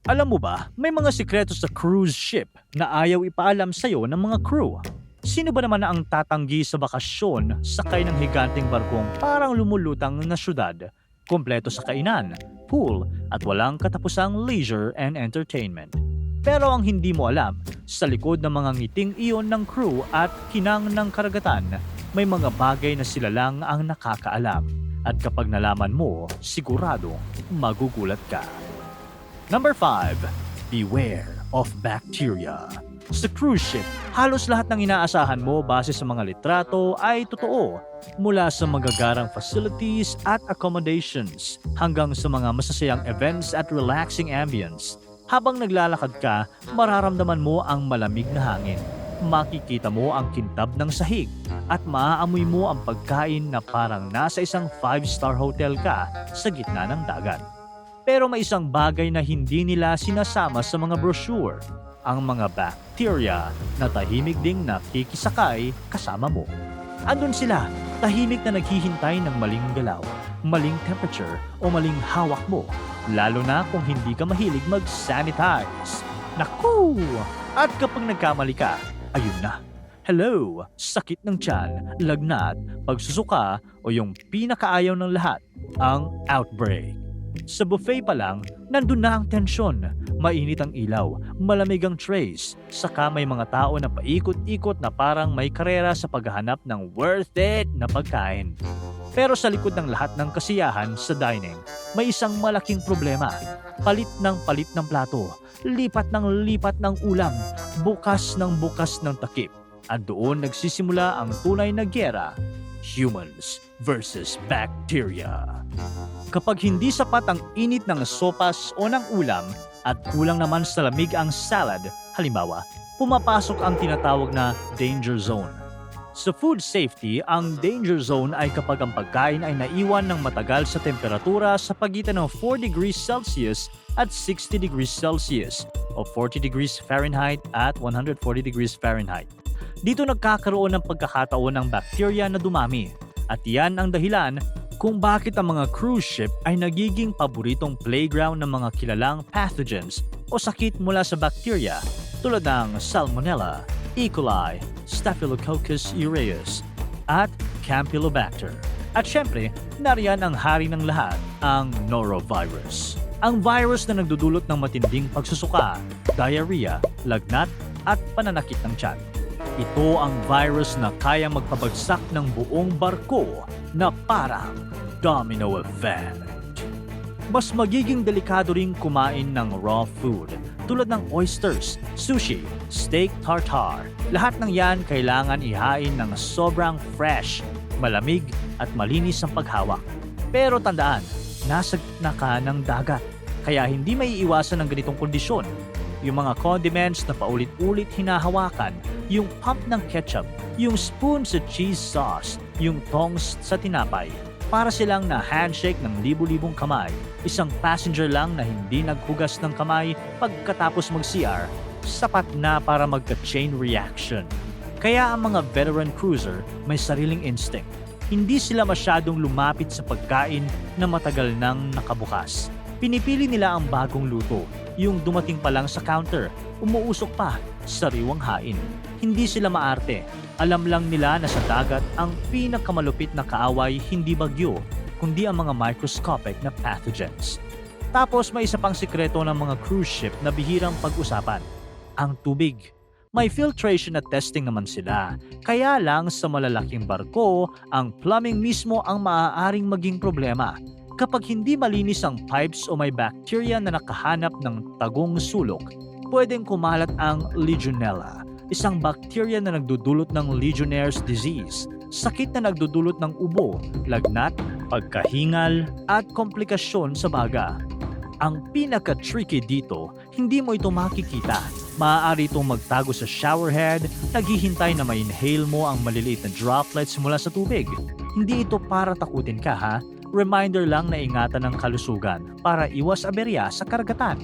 Alam mo ba, may mga sikreto sa cruise ship na ayaw ipaalam sa'yo ng mga crew. Sino ba naman ang tatanggi sa bakasyon sakay ng higanteng barkong parang lumulutang na syudad, kompleto sa kainan, pool at walang katapusang leisure and entertainment? Pero ang hindi mo alam, sa likod ng mga ngiting iyon ng crew at kinang ng karagatan, may mga bagay na sila lang ang nakakaalam. At kapag nalaman mo, sigurado magugulat ka. Number 5. Beware of bacteria. Sa cruise ship, halos lahat ng inaasahan mo base sa mga litrato ay totoo. Mula sa magagarang facilities at accommodations hanggang sa mga masasayang events at relaxing ambience. Habang naglalakad ka, mararamdaman mo ang malamig na hangin. Makikita mo ang kintab ng sahig at maaamoy mo ang pagkain na parang nasa isang 5-star hotel ka sa gitna ng dagat. Pero may isang bagay na hindi nila sinasama sa mga brochure, ang mga bacteria na tahimik ding nakikisakay kasama mo. Andun sila, tahimik na naghihintay ng maling galaw, maling temperature o maling hawak mo, lalo na kung hindi ka mahilig mag-sanitize. Naku! At kapag nagkamali ka, ayun na. Hello, sakit ng tiyan, lagnat, pagsusuka o yung pinakaayaw ng lahat, ang outbreak. Sa buffet pa lang, nandun na ang tensyon. Mainit ang ilaw, malamig ang trays, saka may mga tao na paikot-ikot na parang may karera sa paghahanap ng worth it na pagkain. Pero sa likod ng lahat ng kasiyahan sa dining, may isang malaking problema. Palit ng plato, lipat ng ulam, bukas ng takip. At doon nagsisimula ang tunay na giyera, humans versus bacteria. Kapag hindi sapat ang init ng sopas o ng ulam at kulang naman sa lamig ang salad, halimbawa, pumapasok ang tinatawag na danger zone. Sa food safety, ang danger zone ay kapag ang pagkain ay naiwan ng matagal sa temperatura sa pagitan ng 4 degrees Celsius at 60 degrees Celsius o 40 degrees Fahrenheit at 140 degrees Fahrenheit. Dito nagkakaroon ng pagkakataon ng bacteria na dumami at yan ang dahilan kung bakit ang mga cruise ship ay nagiging paboritong playground ng mga kilalang pathogens o sakit mula sa bacteria tulad ng Salmonella, E. coli, Staphylococcus aureus, at Campylobacter. At syempre, nariyan ang hari ng lahat, ang norovirus. Ang virus na nagdudulot ng matinding pagsusuka, diarrhea, lagnat, at pananakit ng tiyan. Ito ang virus na kaya magpabagsak ng buong barko na parang domino effect. Mas magiging delikado ring kumain ng raw food tulad ng oysters, sushi, steak tartare. Lahat ng yan kailangan ihain ng sobrang fresh, malamig at malinis ang paghawak. Pero tandaan, nasa gitna ka ng dagat, kaya hindi maiiwasan ang ganitong kondisyon. Yung mga condiments na paulit-ulit hinahawakan, yung pump ng ketchup, yung spoon sa cheese sauce, yung tongs sa tinapay. Para silang na handshake ng libu-libong kamay, isang passenger lang na hindi naghugas ng kamay pagkatapos mag-CR, sapat na para magka-chain reaction. Kaya ang mga veteran cruiser may sariling instinct. Hindi sila masyadong lumapit sa pagkain na matagal nang nakabukas. Pinipili nila ang bagong luto, yung dumating pa lang sa counter, umuusok pa, sariwang hain. Hindi sila maarte. Alam lang nila na sa dagat ang pinakamalupit na kaaway hindi bagyo, kundi ang mga microscopic na pathogens. Tapos may isa pang sikreto ng mga cruise ship na bihirang pag-usapan, ang tubig. May filtration at testing naman sila. Kaya lang sa malalaking barko, ang plumbing mismo ang maaaring maging problema. Kapag hindi malinis ang pipes o may bacteria na nakahanap ng tagong sulok, pwedeng kumalat ang Legionella, isang bacteria na nagdudulot ng Legionnaire's disease, sakit na nagdudulot ng ubo, lagnat, pagkahingal, at komplikasyon sa baga. Ang pinaka-tricky dito, hindi mo ito makikita. Maaari itong magtago sa showerhead, naghihintay na ma-inhale mo ang maliliit na droplets mula sa tubig. Hindi ito para takutin ka, ha? Reminder lang na ingatan ng kalusugan para iwas aberya sa karagatan.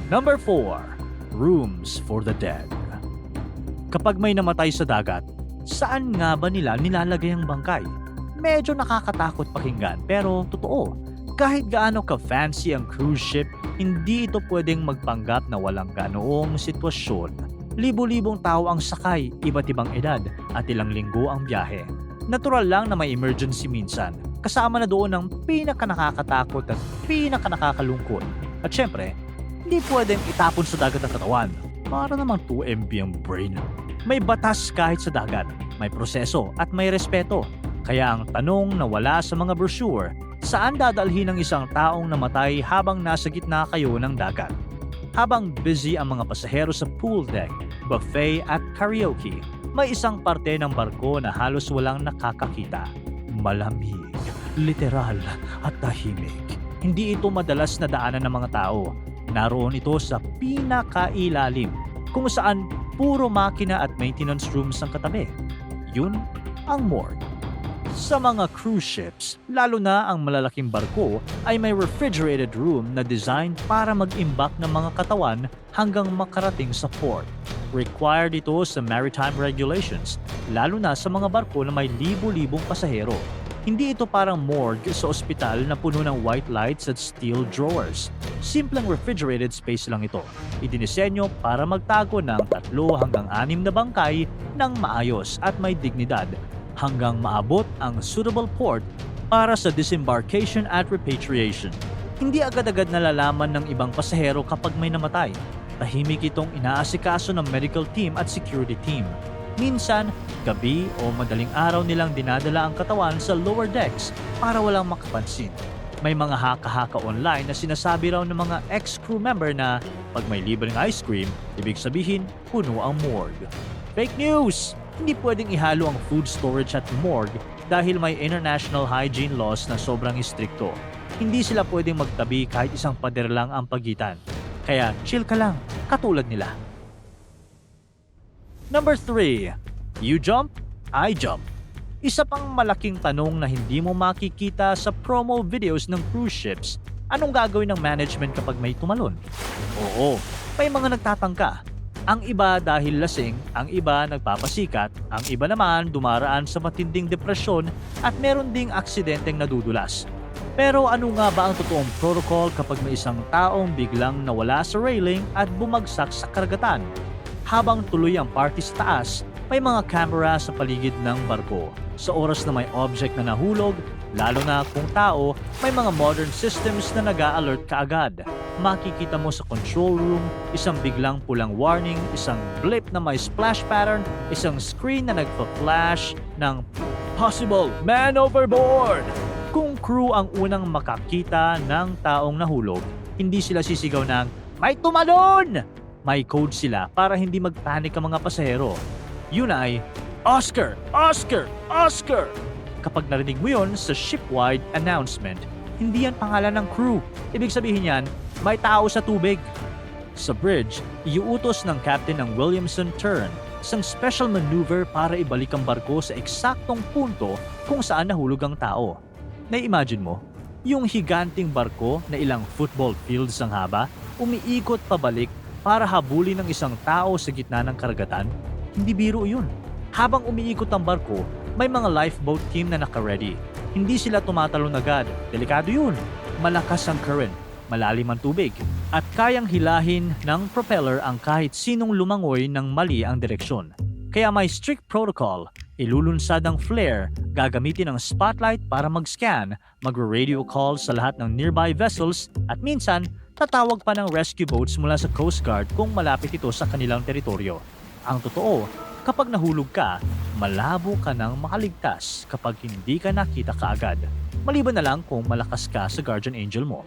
Number 4. Rooms for the dead. Kapag may namatay sa dagat, saan nga ba nila nilalagay ang bangkay? Medyo nakakatakot pakinggan pero totoo. Kahit gaano ka-fancy ang cruise ship, hindi ito pwedeng magpanggap na walang ganoong sitwasyon. Libo-libong tao ang sakay, iba't ibang edad, at ilang linggo ang biyahe. Natural lang na may emergency minsan, kasama na doon ang pinaka-nakakatakot at pinaka-nakakalungkot. At syempre, hindi pwedeng itapon sa dagat ang katawan. Para namang 2MB ang brain. May batas kahit sa dagat, may proseso at may respeto. Kaya ang tanong na wala sa mga brochure, saan dadalhin ang isang taong namatay habang nasa gitna kayo ng dagat? Habang busy ang mga pasahero sa pool deck, buffet at karaoke, may isang parte ng barko na halos walang nakakakita. Malamig, literal at tahimik. Hindi ito madalas na daanan ng mga tao. Naroon ito sa pinakailalim, kung saan puro makina at maintenance rooms ang katabi. Yun ang morgue. Sa mga cruise ships, lalo na ang malalaking barko, ay may refrigerated room na designed para mag-imbak ng mga katawan hanggang makarating sa port. Required ito sa maritime regulations, lalo na sa mga barko na may libo-libong pasahero. Hindi ito parang morgue sa ospital na puno ng white lights at steel drawers. Simpleng refrigerated space lang ito. Idinisenyo para magtago ng 3 hanggang 6 na bangkay ng maayos at may dignidad, hanggang maabot ang suitable port para sa disembarkation at repatriation. Hindi agad-agad nalalaman ng ibang pasahero kapag may namatay. Tahimik itong inaasikaso ng medical team at security team. Minsan, gabi o madaling araw nilang dinadala ang katawan sa lower decks para walang makapansin. May mga haka-haka online na sinasabi raw ng mga ex-crew member na pag may libreng ice cream, ibig sabihin puno ang morgue. Fake news! Hindi pwedeng ihalo ang food storage at morgue dahil may international hygiene laws na sobrang istrikto. Hindi sila pwedeng magtabi kahit isang pader lang ang pagitan. Kaya chill ka lang, katulad nila. Number 3. You jump, I jump. Isa pang malaking tanong na hindi mo makikita sa promo videos ng cruise ships, anong gagawin ng management kapag may tumalon? Oo, may mga nagtatangka. Ang iba dahil lasing, ang iba nagpapasikat, ang iba naman dumaraan sa matinding depresyon at meron ding aksidenteng nadudulas. Pero ano nga ba ang totoong protocol kapag may isang taong biglang nawala sa railing at bumagsak sa karagatan? Habang tuloy ang party sa taas, may mga camera sa paligid ng barko. Sa oras na may object na nahulog, lalo na kung tao, may mga modern systems na nag-a-alert kaagad. Makikita mo sa control room, isang biglang pulang warning, isang blip na may splash pattern, isang screen na nagpa-flash ng possible man overboard. Kung crew ang unang makakita ng taong nahulog, hindi sila sisigaw ng may tumalon! May code sila para hindi magpanik ang mga pasahero. Yun ay Oscar! Oscar! Oscar! Kapag narinig mo yun sa ship-wide announcement, hindi yan pangalan ng crew. Ibig sabihin yan, may tao sa tubig. Sa bridge, iuutos ng captain ng Williamson turn, isang special maneuver para ibalik ang barko sa eksaktong punto kung saan nahulog ang tao. Na-imagine mo, yung higanting barko na ilang football fields ang haba, umiikot pabalik para habulin ng isang tao sa gitna ng karagatan? Hindi biro yun. Habang umiikot ang barko, may mga lifeboat team na naka-ready. Hindi sila tumatalon agad. Delikado yun. Malakas ang current, malalim ang tubig, at kayang hilahin ng propeller ang kahit sinong lumangoy ng mali ang direksyon. Kaya may strict protocol. Ilulunsad ang flare, gagamitin ang spotlight para mag-scan, magre-radio call sa lahat ng nearby vessels, at minsan, tatawag pa ng rescue boats mula sa Coast Guard kung malapit ito sa kanilang teritoryo. Ang totoo, kapag nahulog ka, malabo ka nang makaligtas kapag hindi ka nakita kaagad. Maliban na lang kung malakas ka sa guardian angel mo.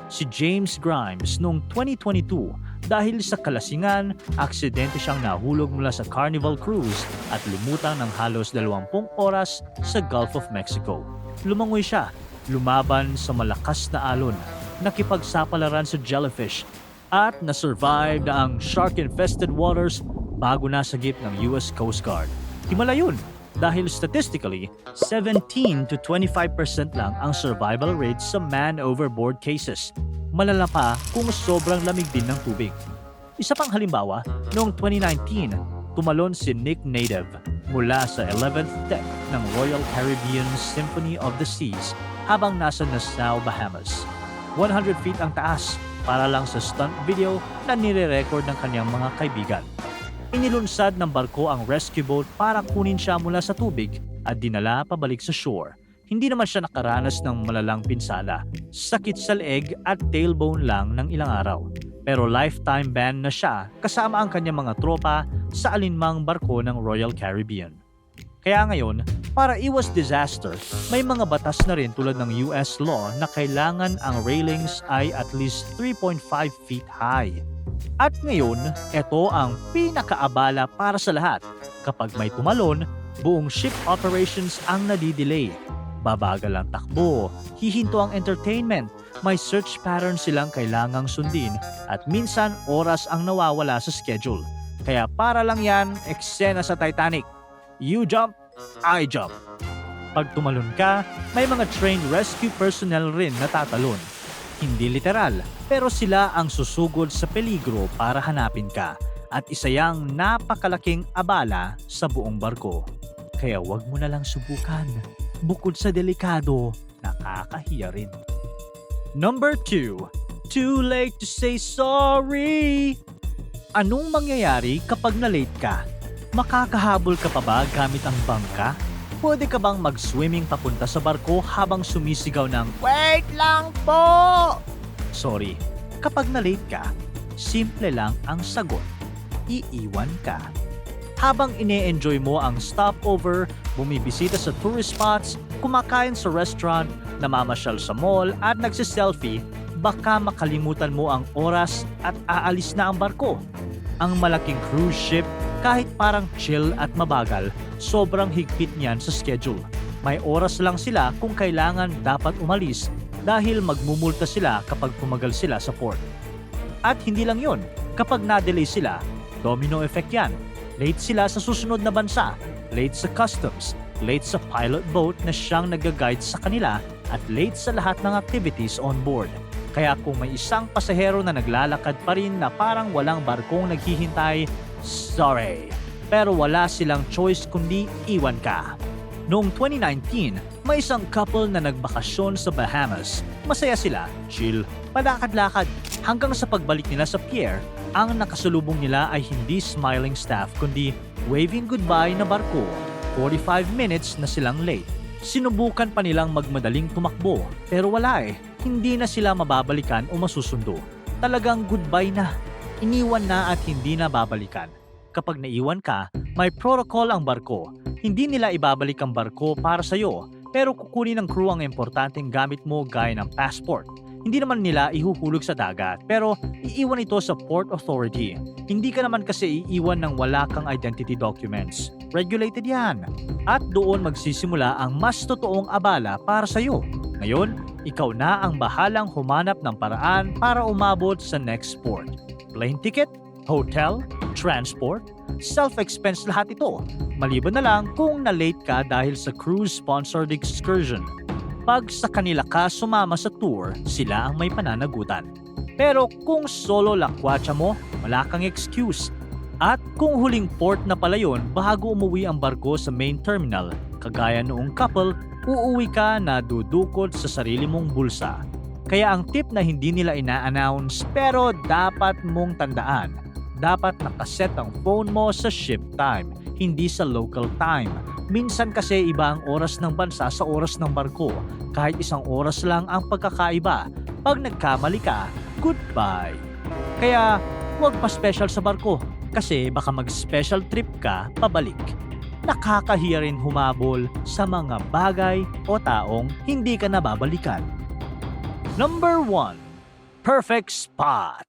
Si James Grimes noong 2022, dahil sa kalasingan, aksidente siyang nahulog mula sa Carnival Cruise at lumutang ng halos 20 oras sa Gulf of Mexico. Lumangoy siya, lumaban sa malakas na alon, nakipagsapalaran sa jellyfish, at na-survive ang shark-infested waters bago nasagip ng US Coast Guard. Himala yun dahil statistically, 17 to 25% lang ang survival rate sa man overboard cases. Malala pa kung sobrang lamig din ng tubig. Isa pang halimbawa, noong 2019, tumalon si Nick Native mula sa 11th deck ng Royal Caribbean Symphony of the Seas habang nasa Nassau, Bahamas. 100 feet ang taas para lang sa stunt video na nire-record ng kanyang mga kaibigan. Inilunsad ng barko ang rescue boat para kunin siya mula sa tubig at dinala pabalik sa shore. Hindi naman siya nakaranas ng malalang pinsala, sakit sa leeg at tailbone lang ng ilang araw. Pero lifetime ban na siya kasama ang kanyang mga tropa sa alinmang barko ng Royal Caribbean. Kaya ngayon, para iwas disaster, may mga batas na rin tulad ng US law na kailangan ang railings ay at least 3.5 feet high. At ngayon, ito ang pinakaabala para sa lahat. Kapag may tumalon, buong ship operations ang nadidelay. Babagal ang takbo, hihinto ang entertainment, may search pattern silang kailangang sundin at minsan oras ang nawawala sa schedule. Kaya para lang yan, eksena sa Titanic. You jump, I jump. Pag tumalon ka, may mga trained rescue personnel rin na tatalon. Hindi literal, pero sila ang susugod sa peligro para hanapin ka at isa yang napakalaking abala sa buong barko. Kaya wag mo na lang subukan. Bukod sa delikado, nakakahiya rin. Number 2. Too late to say sorry. Anong mangyayari kapag na-late ka? Makakahabol ka pa ba gamit ang bangka? Pwede ka bang mag-swimming papunta sa barko habang sumisigaw ng "Wait lang po!" Sorry, kapag na-late ka, simple lang ang sagot. Iiwan ka. Habang ine-enjoy mo ang stopover, bumibisita sa tourist spots, kumakain sa restaurant, namamasyal sa mall at nagsiselfie, baka makalimutan mo ang oras at aalis na ang barko. Ang malaking cruise ship, kahit parang chill at mabagal, sobrang higpit niyan sa schedule. May oras lang sila kung kailangan dapat umalis dahil magmumulta sila kapag pumagal sila sa port. At hindi lang yon, kapag na-delay sila, domino effect yan. Late sila sa susunod na bansa, late sa customs, late sa pilot boat na siyang nag-guide sa kanila at late sa lahat ng activities on board. Kaya kung may isang pasahero na naglalakad pa rin na parang walang barkong naghihintay, sorry, pero wala silang choice kundi iwan ka. Noong 2019, may isang couple na nagbakasyon sa Bahamas. Masaya sila, chill, palakad-lakad, hanggang sa pagbalik nila sa pier, ang nakasalubong nila ay hindi smiling staff kundi waving goodbye na barko. 45 minutes na silang late. Sinubukan pa nilang magmadaling tumakbo, pero wala eh. Hindi na sila mababalikan o masusundo. Talagang goodbye na. Iniwan na at hindi na babalikan. Kapag naiwan ka, may protocol ang barko. Hindi nila ibabalik ang barko para sa'yo, pero kukunin ng crew ang importanteng gamit mo gaya ng passport. Hindi naman nila ihuhulog sa dagat, pero iiwan ito sa port authority. Hindi ka naman kasi iiwan ng wala kang identity documents. Regulated yan. At doon magsisimula ang mas totoong abala para sa'yo. Ngayon, ikaw na ang bahalang humanap ng paraan para umabot sa next port. Plane ticket, hotel, transport, self-expense lahat ito. Maliban na lang kung na-late ka dahil sa cruise-sponsored excursion. Pag sa kanila ka sumama sa tour, sila ang may pananagutan. Pero kung solo lakwatsa mo, wala kang excuse. At kung huling port na pala yun bago umuwi ang barko sa main terminal, kagaya noong couple, uuwi ka na dudukot sa sarili mong bulsa. Kaya ang tip na hindi nila ina-announce pero dapat mong tandaan, dapat nakaset ang phone mo sa ship time, hindi sa local time. Minsan kasi iba ang oras ng bansa sa oras ng barko. Kahit isang oras lang ang pagkakaiba. Pag nagkamali ka, goodbye. Kaya huwag pa special sa barko kasi baka mag-special trip ka pabalik. Nakakahiya rin humabol sa mga bagay o taong hindi ka nababalikan. Number 1. Perfect spot.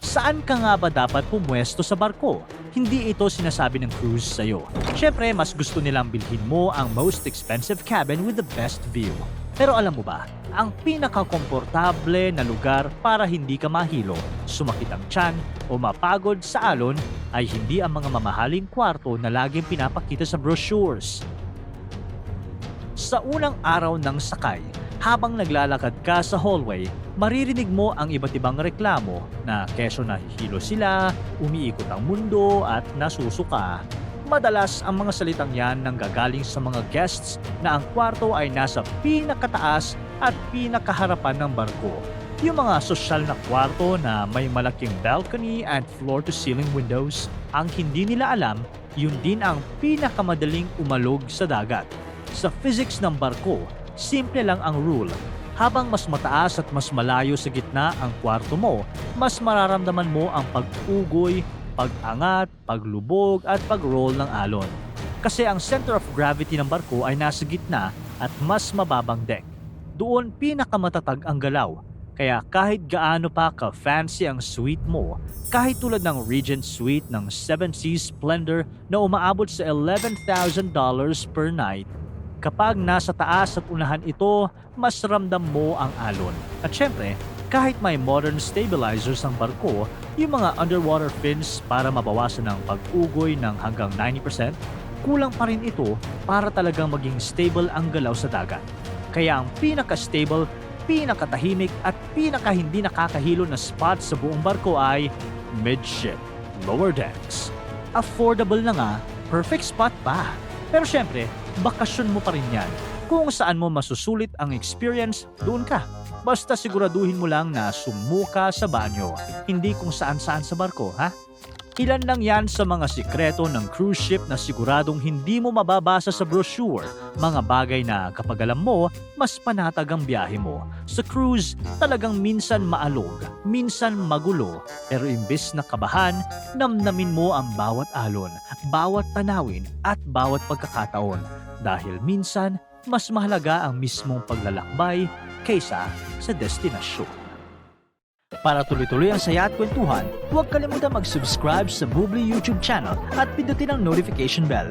Saan ka nga ba dapat pumwesto sa barko? Hindi ito sinasabi ng cruise sa'yo. Siyempre, mas gusto nilang bilhin mo ang most expensive cabin with the best view. Pero alam mo ba, ang pinakakomportable na lugar para hindi ka mahilo, sumakit ang tiyan o mapagod sa alon ay hindi ang mga mamahaling kwarto na laging pinapakita sa brochures. Sa unang araw ng sakay, habang naglalakad ka sa hallway, maririnig mo ang iba't ibang reklamo na keso nahihilo sila, umiikot ang mundo at nasusuka. Madalas ang mga salitang yan nanggagaling sa mga guests na ang kwarto ay nasa pinakataas at pinakaharapan ng barko. Yung mga sosyal na kwarto na may malaking balcony and floor-to-ceiling windows, ang hindi nila alam, yun din ang pinakamadaling umalog sa dagat. Sa physics ng barko, simple lang ang rule. Habang mas mataas at mas malayo sa gitna ang kwarto mo, mas mararamdaman mo ang pag-ugoy, pag-angat, paglubog at pag-roll ng alon. Kasi ang center of gravity ng barko ay nasa gitna at mas mababang deck. Doon pinakamatatag ang galaw. Kaya kahit gaano pa ka-fancy ang suite mo, kahit tulad ng Regent Suite ng Seven Seas Splendor na umaabot sa $11,000 per night, kapag nasa taas at unahan ito, mas ramdam mo ang alon. At syempre, kahit may modern stabilizers ang barko, yung mga underwater fins para mabawasan ang pag-ugoy ng hanggang 90%, kulang pa rin ito para talagang maging stable ang galaw sa dagat. Kaya ang pinaka-stable, pinakatahimik at pinaka-hindi nakakahilo na spot sa buong barko ay midship, lower decks. Affordable na nga, perfect spot pa. Pero syempre, bakasyon mo pa rin yan. Kung saan mo masusulit ang experience, doon ka. Basta siguraduhin mo lang na sumuka sa banyo, hindi kung saan-saan sa barko, ha? Ilan lang yan sa mga sikreto ng cruise ship na siguradong hindi mo mababasa sa brochure. Mga bagay na kapag alam mo, mas panatag ang biyahe mo. Sa cruise, talagang minsan maalog, minsan magulo. Pero imbes na kabahan, namnamin mo ang bawat alon, bawat tanawin at bawat pagkakataon. Dahil minsan, mas mahalaga ang mismong paglalakbay kaysa sa destinasyon. Para tuloy-tuloy ang saya at kwentuhan, huwag kalimutan mag-subscribe sa Bubbly YouTube channel at pindutin ang notification bell.